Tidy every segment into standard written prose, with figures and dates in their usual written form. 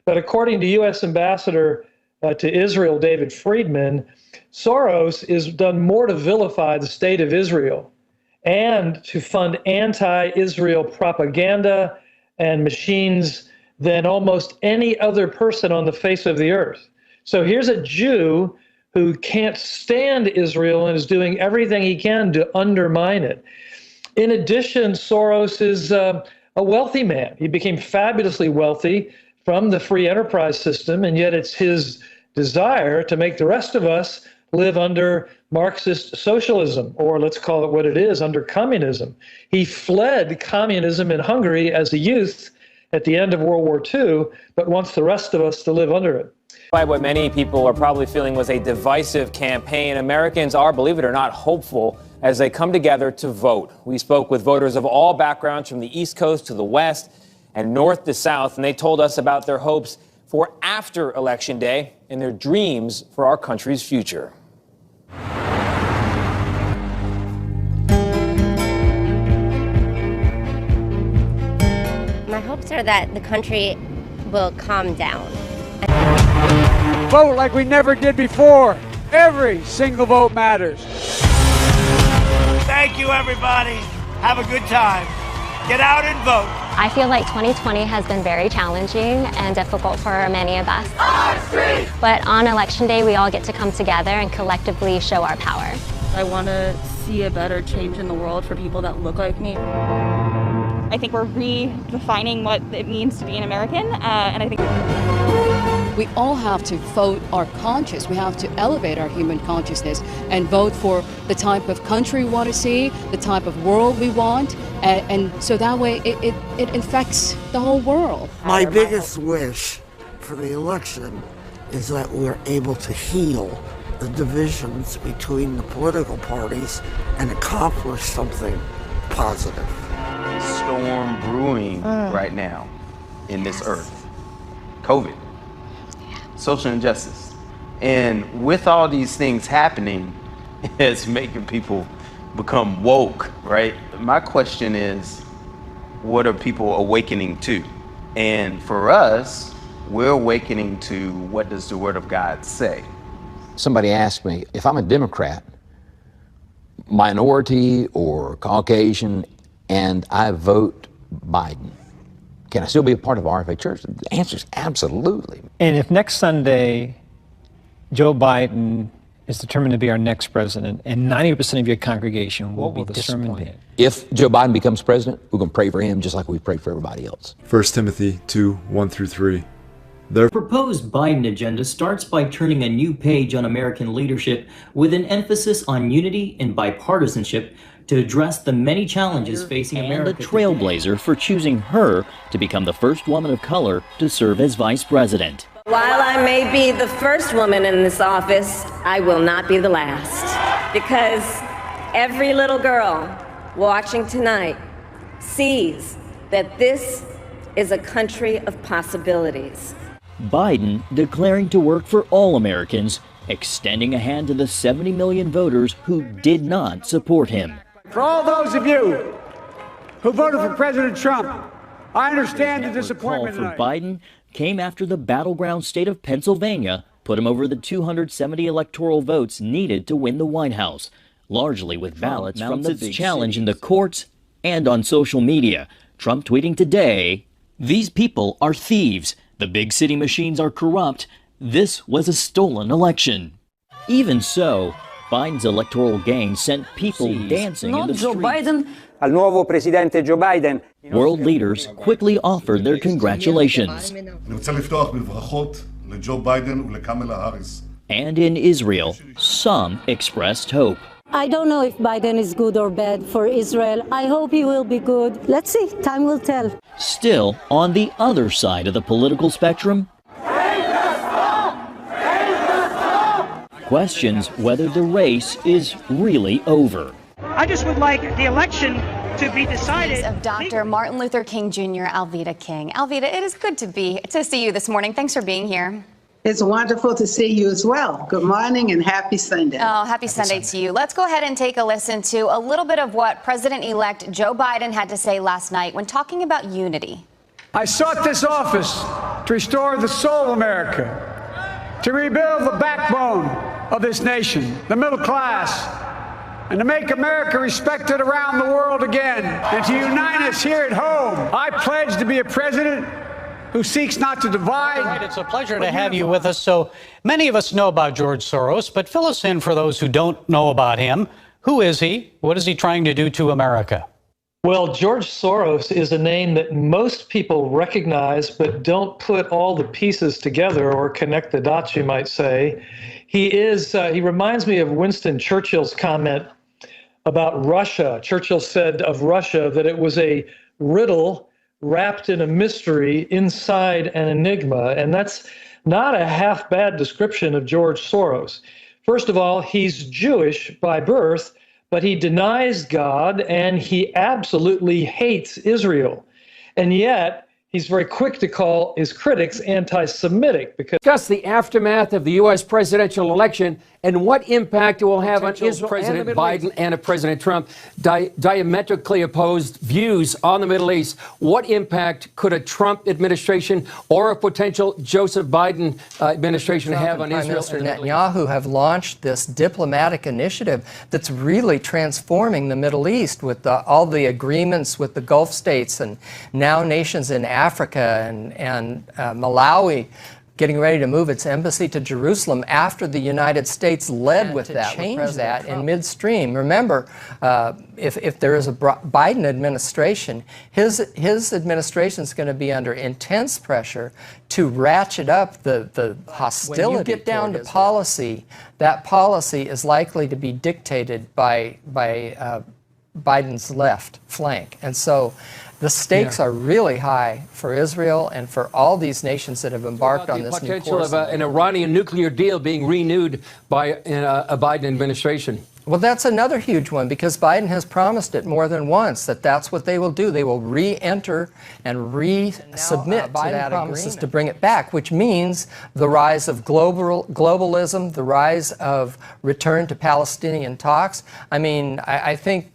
But according to U.S. Ambassador to Israel, David Friedman, Soros has done more to vilify the state of Israel and to fund anti-Israel propaganda and machines than almost any other person on the face of the earth. So here's a Jew who can't stand Israel and is doing everything he can to undermine it. In addition, Soros is a wealthy man. He became fabulously wealthy from the free enterprise system, and yet it's his desire to make the rest of us live under Marxist socialism, or let's call it what it is, under communism. He fled communism in Hungary as a youth at the end of World War II, but wants the rest of us to live under it. By what many people are probably feeling was a divisive campaign, Americans are, believe it or not, hopeful as they come together to vote. We spoke with voters of all backgrounds from the East Coast to the West and North to South, and they told us about their hopes for after Election Day and their dreams for our country's future. My hopes are that the country will calm down. Vote like we never did before. Every single vote matters. Thank you, everybody. Have a good time. Get out and vote. I feel like 2020 has been very challenging and difficult for many of us. But on Election Day, we all get to come together and collectively show our power. I want to see a better change in the world for people that look like me. I think we're redefining what it means to be an American, and I think we all have to vote our conscience. We have to elevate our human consciousness and vote for the type of country we want to see, the type of world we want, and so that way it infects the whole world. My biggest wish for the election is that we're able to heal the divisions between the political parties and accomplish something positive. Storm brewing right now in this earth. COVID, social injustice. And with all these things happening, it's making people become woke, right? My question is, what are people awakening to? And for us, we're awakening to what does the Word of God say? Somebody asked me, if I'm a Democrat, minority or Caucasian, and I vote Biden, can I still be a part of RFA Church? The answer is absolutely. And if next Sunday, Joe Biden is determined to be our next president, and 90% of your congregation will be determined. If Joe Biden becomes president, we're going to pray for him just like we prayed for everybody else. 1 Timothy 2:1-3. The proposed Biden agenda starts by turning a new page on American leadership with an emphasis on unity and bipartisanship to address the many challenges facing America. And a trailblazer for choosing her to become the first woman of color to serve as vice president. While I may be the first woman in this office, I will not be the last. Because every little girl watching tonight sees that this is a country of possibilities. Biden declaring to work for all Americans, extending a hand to the 70 million voters who did not support him. For all those of you who voted for President Trump, I understand the disappointment The call for tonight. Biden came after the battleground state of Pennsylvania put him over the 270 electoral votes needed to win the White House, largely with ballots from the challenge in the courts and on social media. Trump tweeting today, "These people are thieves. The big city machines are corrupt. This was a stolen election." Even so, Biden's electoral gain sent people dancing in the streets. Biden, al nuovo presidente Joe Biden. World leaders quickly offered their congratulations. And in Israel, some expressed hope. I don't know if Biden is good or bad for Israel. I hope he will be good. Let's see, time will tell. Still, on the other side of the political spectrum, questions whether the race is really over. I just would like the election to be decided. Of Dr. Martin Luther King Jr., 𝐀𝐌𝐄𝐑𝐈𝐂𝐀n. Alveda, it is good to see you this morning. Thanks for being here. It's wonderful to see you as well. Good morning and happy Sunday. Oh, happy Sunday to you. Let's go ahead and take a listen to a little bit of what President-elect Joe Biden had to say last night when talking about unity. I sought this office to restore the soul of America, to rebuild the backbone of this nation, the middle class, and to make America respected around the world again, and to unite us here at home. I pledge to be a president who seeks not to divide. Right, it's a pleasure to have you with us. So many of us know about George Soros, but fill us in for those who don't know about him. Who is he? What is he trying to do to America? Well, George Soros is a name that most people recognize, but don't put all the pieces together or connect the dots, you might say. He reminds me of Winston Churchill's comment about Russia. Churchill said of Russia that it was a riddle wrapped in a mystery inside an enigma. And that's not a half bad description of George Soros. First of all, he's Jewish by birth, but he denies God and he absolutely hates Israel. And yet, he's very quick to call his critics anti-Semitic because discuss the aftermath of the U.S. presidential election and what impact it will have on Israel. President Biden and President Trump diametrically opposed views on the Middle East. What impact could a Trump administration or a potential Joseph Biden administration have on Israel? Prime Minister Netanyahu have launched this diplomatic initiative that's really transforming the Middle East with all the agreements with the Gulf states and now nations in Africa and Malawi getting ready to move its embassy to Jerusalem after the United States led with that, change that in midstream. Remember, if there is a Biden administration, his administration is going to be under intense pressure to ratchet up the hostility. When you get down to policy, that policy is likely to be dictated by Biden's left flank. And so the stakes are really high for Israel and for all these nations that have embarked on this new course. The potential of an Iranian nuclear deal being renewed by a Biden administration. Well, that's another huge one because Biden has promised it more than once that that's what they will do. They will re-enter and resubmit to that promises to bring it back, which means the rise of globalism, the rise of return to Palestinian talks. I mean, I think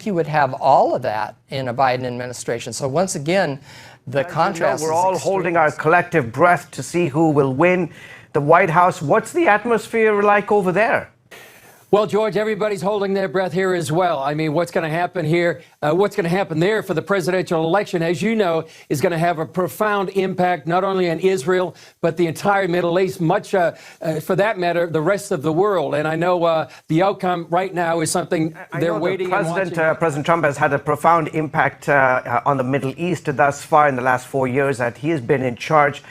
you would have all of that in a Biden administration. So once again, the contrast we're all holding our collective breath to see who will win the White House. What's the atmosphere like over there? Well, George, everybody's holding their breath here as well. I mean, what's going to happen here, what's going to happen there for the presidential election, as you know, is going to have a profound impact not only on Israel, but the entire Middle East, much for that matter, the rest of the world. And I know the outcome right now is something they're waiting and watching. President Trump has had a profound impact on the Middle East thus far in the last 4 years that he has been in charge.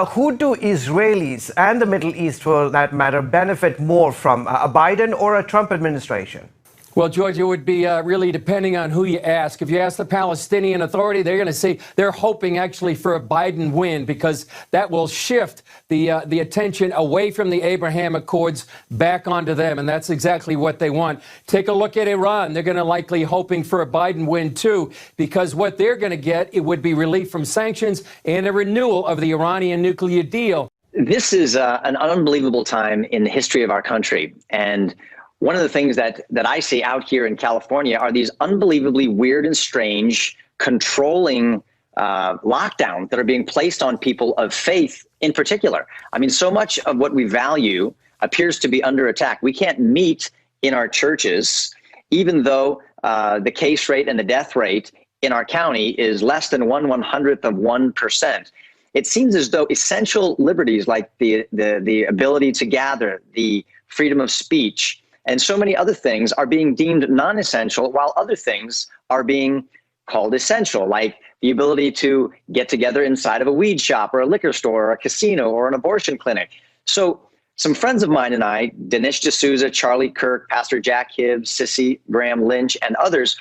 Who do Israelis and the Middle East, for that matter, benefit more from, a Biden or a Trump administration? Well, George, it would be really depending on who you ask. If you ask the Palestinian Authority, they're going to say they're hoping actually for a Biden win because that will shift the attention away from the Abraham Accords back onto them, and that's exactly what they want. Take a look at Iran. They're going to likely hoping for a Biden win, too, because what they're going to get, it would be relief from sanctions and a renewal of the Iranian nuclear deal. This is an unbelievable time in the history of our country, and one of the things that I see out here in California are these unbelievably weird and strange, controlling lockdowns that are being placed on people of faith in particular. I mean, so much of what we value appears to be under attack. We can't meet in our churches, even though the case rate and the death rate in our county is less than 1/100th of 1%. It seems as though essential liberties like the ability to gather, the freedom of speech, and so many other things are being deemed non-essential, while other things are being called essential, like the ability to get together inside of a weed shop or a liquor store or a casino or an abortion clinic. So some friends of mine and I, Dinesh D'Souza, Charlie Kirk, Pastor Jack Hibbs, Sissy Graham Lynch, and others,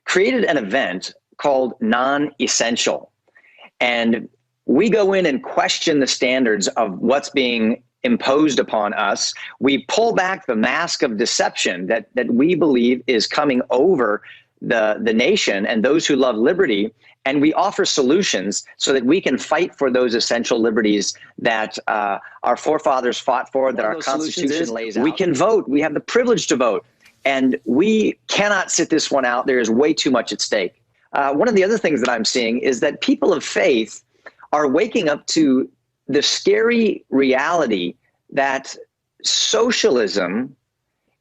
created an event called Non-Essential. And we go in and question the standards of what's being imposed upon us. We pull back the mask of deception that we believe is coming over the nation and those who love liberty, and we offer solutions so that we can fight for those essential liberties that our forefathers fought for, that our Constitution lays out. We can vote. We have the privilege to vote, and we cannot sit this one out. There is way too much at stake. One of the other things that I'm seeing is that people of faith are waking up to the scary reality that socialism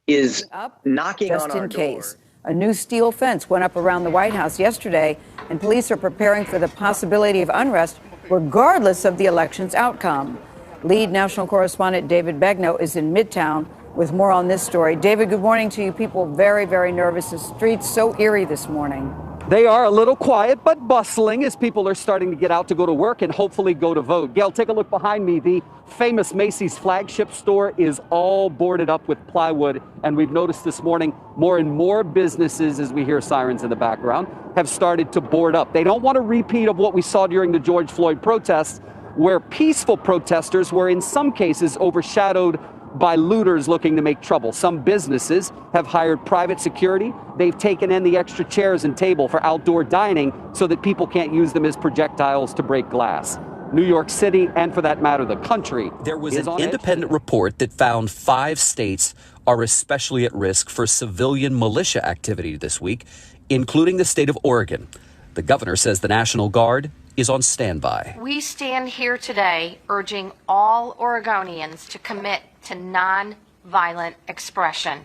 is knocking on our door. A new steel fence went up around the White House yesterday, and police are preparing for the possibility of unrest regardless of the election's outcome. Lead national correspondent David Begnaud is in Midtown with more on this story. David, good morning to you. People very, very nervous. The streets so eerie this morning. They are a little quiet but bustling as people are starting to get out to go to work and hopefully go to vote. Gail, take a look behind me. The famous Macy's flagship store is all boarded up with plywood, and we've noticed this morning more and more businesses, as we hear sirens in the background, have started to board up. They don't want a repeat of what we saw during the George Floyd protests, where peaceful protesters were in some cases overshadowed by looters looking to make trouble. Some businesses have hired private security. They've taken in the extra chairs and table for outdoor dining so that people can't use them as projectiles to break glass. New York City, and for that matter, the country. There was an independent report that found 5 states are especially at risk for civilian militia activity this week, including the state of Oregon. The governor says the National Guard is on standby. We stand here today urging all Oregonians to commit to non-violent expression.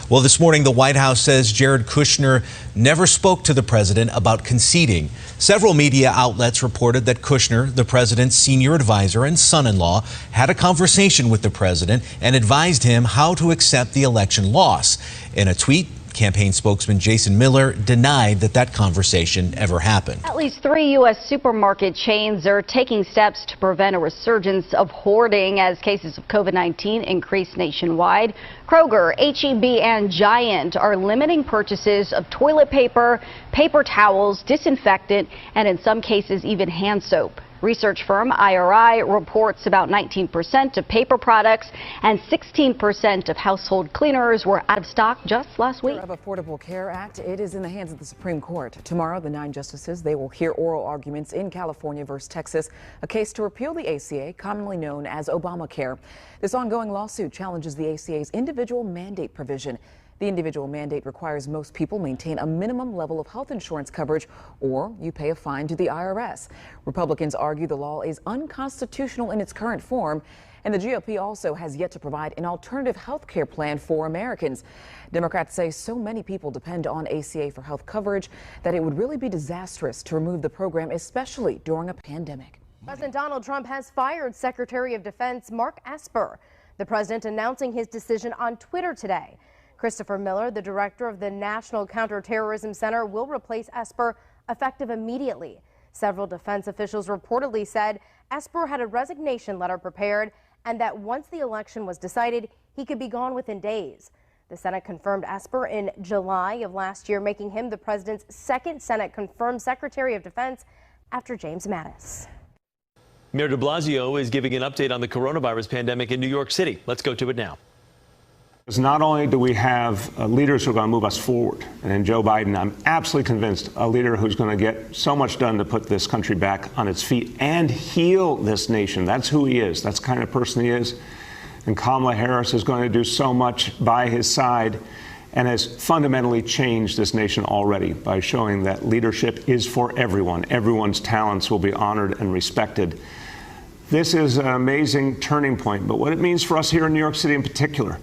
Well, this morning, the White House says Jared Kushner never spoke to the president about conceding. Several media outlets reported that Kushner, the president's senior advisor and son-in-law, had a conversation with the president and advised him how to accept the election loss. In a tweet, campaign spokesman Jason Miller denied that conversation ever happened. At least 3 U.S. supermarket chains are taking steps to prevent a resurgence of hoarding as cases of COVID-19 increase nationwide. Kroger, H-E-B, and Giant are limiting purchases of toilet paper, paper towels, disinfectant, and in some cases even hand soap. Research firm IRI reports about 19% of paper products and 16% of household cleaners were out of stock just last week. Of Affordable Care Act, it is in the hands of the Supreme Court. Tomorrow, the 9 justices, they will hear oral arguments in California versus Texas, a case to repeal the ACA, commonly known as Obamacare. This ongoing lawsuit challenges the ACA's individual mandate provision. The individual mandate requires most people maintain a minimum level of health insurance coverage or you pay a fine to the IRS. Republicans argue the law is unconstitutional in its current form, and the GOP also has yet to provide an alternative health care plan for Americans. Democrats say so many people depend on ACA for health coverage that it would really be disastrous to remove the program, especially during a pandemic. President Donald Trump has fired Secretary of Defense Mark Esper. The president announcing his decision on Twitter today. Christopher Miller, the director of the National Counterterrorism Center, will replace Esper effective immediately. Several defense officials reportedly said Esper had a resignation letter prepared and that once the election was decided, he could be gone within days. The Senate confirmed Esper in July of last year, making him the president's second Senate-confirmed Secretary of Defense after James Mattis. Mayor de Blasio is giving an update on the coronavirus pandemic in New York City. Let's go to it now. Because not only do we have leaders who are going to move us forward, and in Joe Biden, I'm absolutely convinced, a leader who's going to get so much done to put this country back on its feet and heal this nation. That's who he is. That's the kind of person he is. And Kamala Harris is going to do so much by his side and has fundamentally changed this nation already by showing that leadership is for everyone. Everyone's talents will be honored and respected. This is an amazing turning point. But what it means for us here in New York City in particular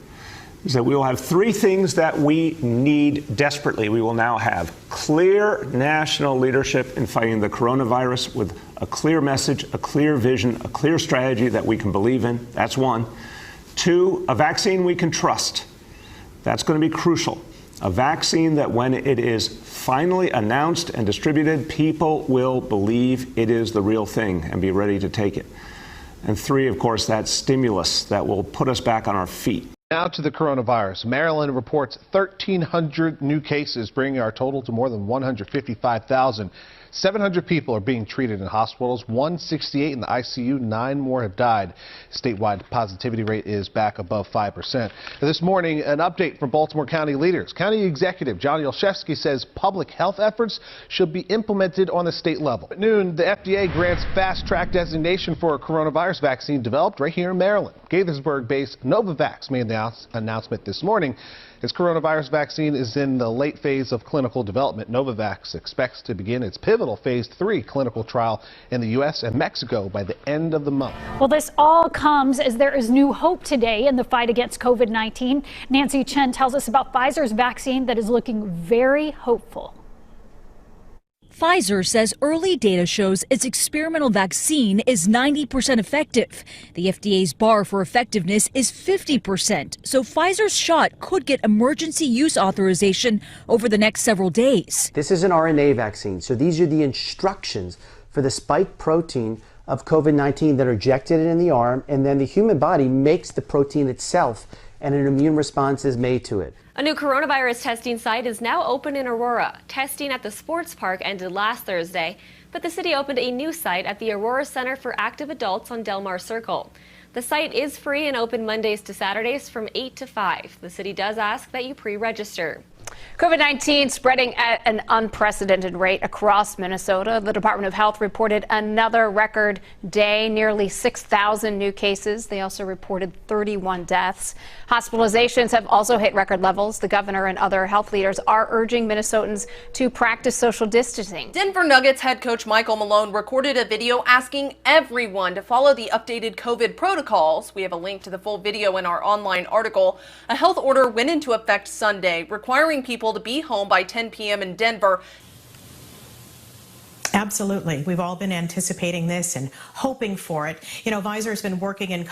is that we will have 3 things that we need desperately. We will now have clear national leadership in fighting the coronavirus with a clear message, a clear vision, a clear strategy that we can believe in. That's 1. 2, a vaccine we can trust. That's going to be crucial. A vaccine that when it is finally announced and distributed, people will believe it is the real thing and be ready to take it. And 3, of course, that stimulus that will put us back on our feet. Now to the coronavirus. Maryland reports 1,300 new cases, bringing our total to more than 155,000. 700 people are being treated in hospitals, 168 in the ICU, 9 more have died. Statewide positivity rate is back above 5%. This morning, an update from Baltimore County leaders. County Executive John Olszewski says public health efforts should be implemented on the state level. At noon, the FDA grants fast-track designation for a coronavirus vaccine developed right here in Maryland. Gaithersburg-based Novavax made the announcement this morning. Its coronavirus vaccine is in the late phase of clinical development. Novavax expects to begin its pivotal phase 3 clinical trial in the U.S. and Mexico by the end of the month. Well, this all comes as there is new hope today in the fight against COVID-19. Nancy Chen tells us about Pfizer's vaccine that is looking very hopeful. Pfizer says early data shows its experimental vaccine is 90% effective. The FDA's bar for effectiveness is 50%, so Pfizer's shot could get emergency use authorization over the next several days. This is an RNA vaccine, so these are the instructions for the spike protein of COVID-19 that are injected in the arm, and then the human body makes the protein itself, and an immune response is made to it. A new coronavirus testing site is now open in Aurora. Testing at the sports park ended last Thursday, but the city opened a new site at the Aurora Center for Active Adults on Del Mar Circle. The site is free and open Mondays to Saturdays from 8 to 5. The city does ask that you pre-register. COVID-19 spreading at an unprecedented rate across Minnesota. The Department of Health reported another record day, nearly 6,000 new cases. They also reported 31 deaths. Hospitalizations have also hit record levels. The governor and other health leaders are urging Minnesotans to practice social distancing. Denver Nuggets head coach Michael Malone recorded a video asking everyone to follow the updated COVID protocols. We have a link to the full video in our online article. A health order went into effect Sunday, requiring people to be home by 10 p.m. in Denver. Absolutely. We've all been anticipating this and hoping for it. You know, Pfizer's been working in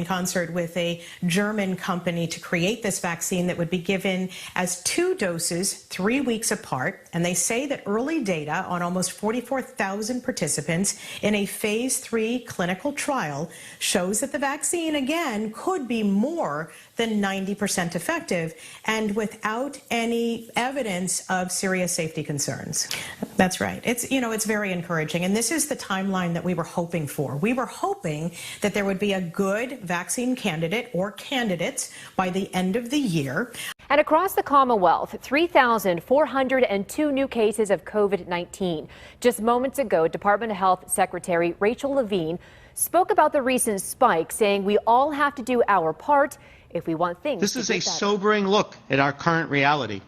concert with a German company to create this vaccine that would be given as 2 doses 3 weeks apart. And they say that early data on almost 44,000 participants in a phase 3 clinical trial shows that the vaccine, again, could be more than 90% effective and without any evidence of serious safety concerns. That's right. It's very encouraging. And this is the timeline that we were hoping for. We were hoping that there would be a good vaccine candidate or candidates by the end of the year. And across the Commonwealth, 3,402 new cases of COVID-19. Just moments ago, Department of Health Secretary Rachel Levine spoke about the recent spike, saying we all have to do our part if we want things to get better. This is a sobering look at our current reality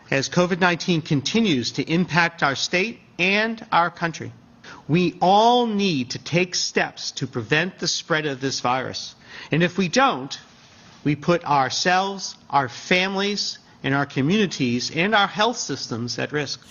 as COVID-19 continues to impact our state and our country. We all need to take steps to prevent the spread of this virus. And if we don't, we put ourselves, our families, and our communities and our health systems at risk.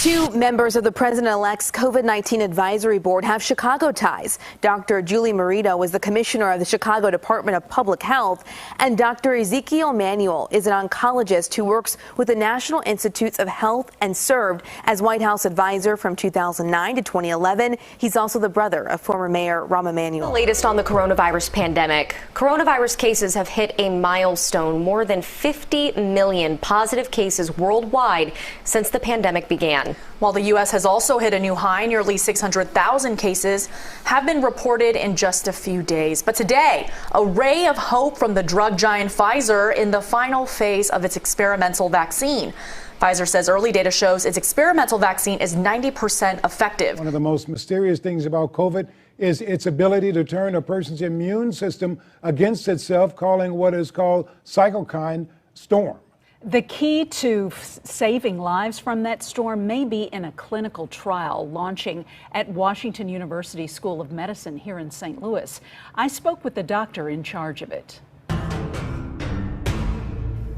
2 members of the President-elect's COVID-19 Advisory Board have Chicago ties. Dr. Julie Morito is the commissioner of the Chicago Department of Public Health, and Dr. Ezekiel Manuel is an oncologist who works with the National Institutes of Health and served as White House advisor from 2009 to 2011. He's also the brother of former Mayor Rahm Emanuel. The latest on the coronavirus pandemic. Coronavirus cases have hit a milestone, more than 50 million positive cases worldwide since the pandemic began. While the U.S. has also hit a new high, nearly 600,000 cases have been reported in just a few days. But today, a ray of hope from the drug giant Pfizer in the final phase of its experimental vaccine. Pfizer says early data shows its experimental vaccine is 90% effective. One of the most mysterious things about COVID is its ability to turn a person's immune system against itself, calling what is called cytokine storm. The key to saving lives from that storm may be in a clinical trial launching at Washington University School of Medicine here in St. Louis. I spoke with the doctor in charge of it.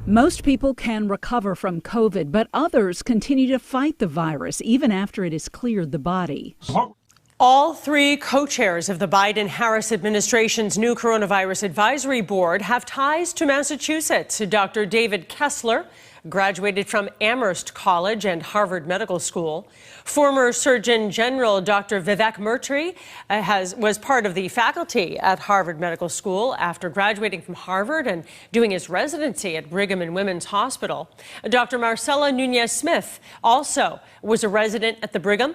Most people can recover from COVID, but others continue to fight the virus even after it has cleared the body. All 3 co-chairs of the Biden-Harris administration's new coronavirus advisory board have ties to Massachusetts. Dr. David Kessler graduated from Amherst College and Harvard Medical School. Former Surgeon General Dr. Vivek Murthy was part of the faculty at Harvard Medical School after graduating from Harvard and doing his residency at Brigham and Women's Hospital. Dr. Marcela Nunez-Smith also was a resident at the Brigham.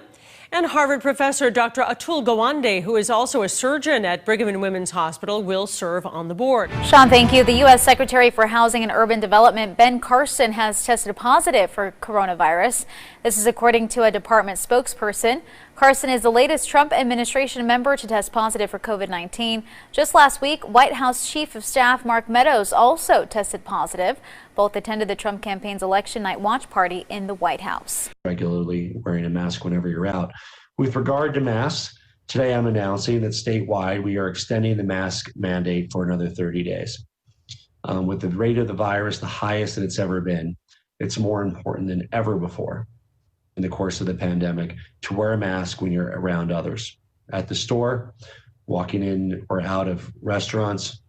And Harvard professor Dr. Atul Gawande, who is also a surgeon at Brigham and Women's Hospital, will serve on the board. Sean, thank you. The U.S. Secretary for Housing and Urban Development, Ben Carson, has tested positive for coronavirus. This is according to a department spokesperson. Carson is the latest Trump administration member to test positive for COVID-19. Just last week, White House Chief of Staff Mark Meadows also tested positive. Both attended the Trump campaign's election night watch party in the White House. Regularly wearing a mask whenever you're out. With regard to masks, today I'm announcing that statewide we are extending the mask mandate for another 30 days. With the rate of the virus the highest that it's ever been, it's more important than ever before in the course of the pandemic to wear a mask when you're around others. At the store, walking in or out of restaurants,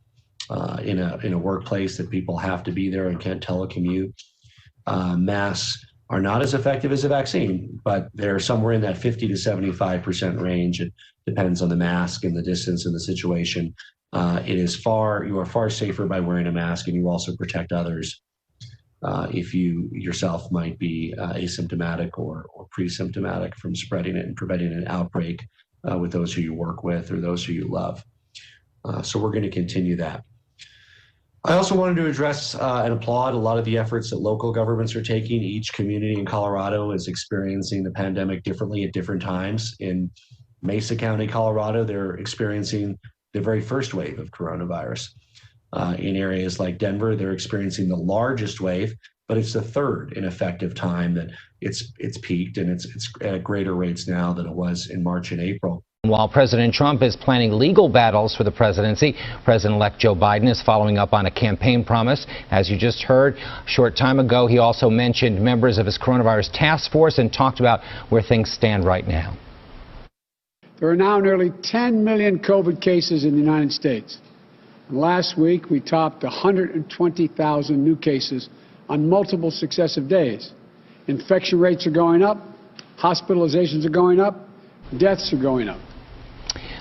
in a workplace that people have to be there and can't telecommute. Masks are not as effective as a vaccine, but they're somewhere in that 50 to 75% range. It depends on the mask and the distance and the situation. You are far safer by wearing a mask, and you also protect others if you yourself might be asymptomatic or pre-symptomatic from spreading it and preventing an outbreak with those who you work with or those who you love. So we're going to continue that. I also wanted to address and applaud a lot of the efforts that local governments are taking. Each community in Colorado is experiencing the pandemic differently at different times. In Mesa County, Colorado, they're experiencing the very first wave of coronavirus. In areas like Denver, they're experiencing the largest wave, but it's the third in effective time that it's peaked, and it's at greater rates now than it was in March and April. While President Trump is planning legal battles for the presidency, President-elect Joe Biden is following up on a campaign promise. As you just heard, a short time ago, he also mentioned members of his coronavirus task force and talked about where things stand right now. There are now nearly 10 million COVID cases in the United States. And last week, we topped 120,000 new cases on multiple successive days. Infection rates are going up, hospitalizations are going up, deaths are going up.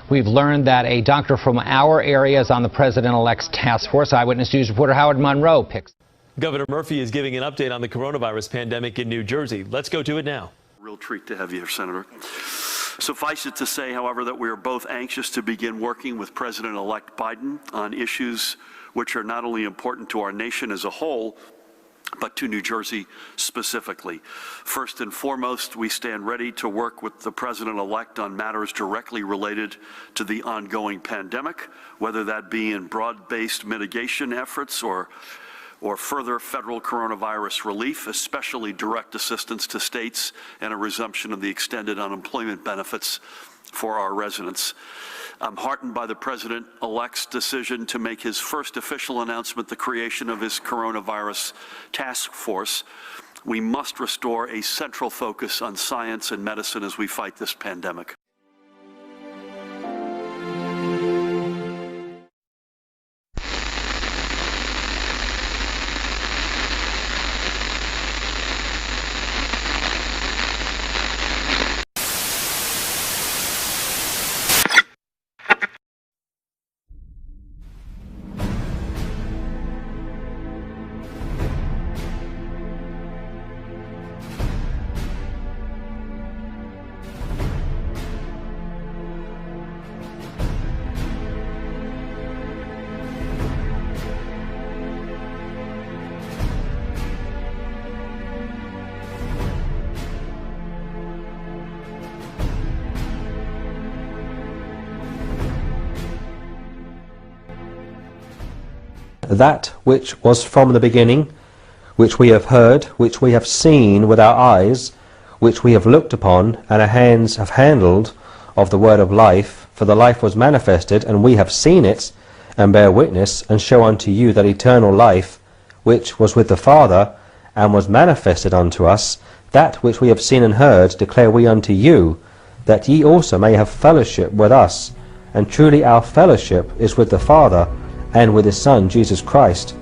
We've learned that a doctor from our area is on the president-elect's task force. Eyewitness News reporter Howard Monroe picks. Governor Murphy is giving an update on the coronavirus pandemic in New Jersey. Let's go to it now. Real treat to have you here, Senator. Suffice it to say, however, that we are both anxious to begin working with President-elect Biden on issues which are not only important to our nation as a whole, but to New Jersey specifically. First and foremost, we stand ready to work with the President-elect on matters directly related to the ongoing pandemic, whether that be in broad-based mitigation efforts or further federal coronavirus relief, especially direct assistance to states and a resumption of the extended unemployment benefits for our residents. I'm heartened by the President-elect's decision to make his first official announcement the creation of his coronavirus task force. We must restore a central focus on science and medicine as we fight this pandemic. That which was from the beginning, which we have heard, which we have seen with our eyes, which we have looked upon, and our hands have handled of the word of life. For the life was manifested, and we have seen it, and bear witness, and show unto you that eternal life, which was with the Father, and was manifested unto us. That which we have seen and heard declare we unto you, that ye also may have fellowship with us. And truly our fellowship is with the Father, and with his Son, Jesus Christ.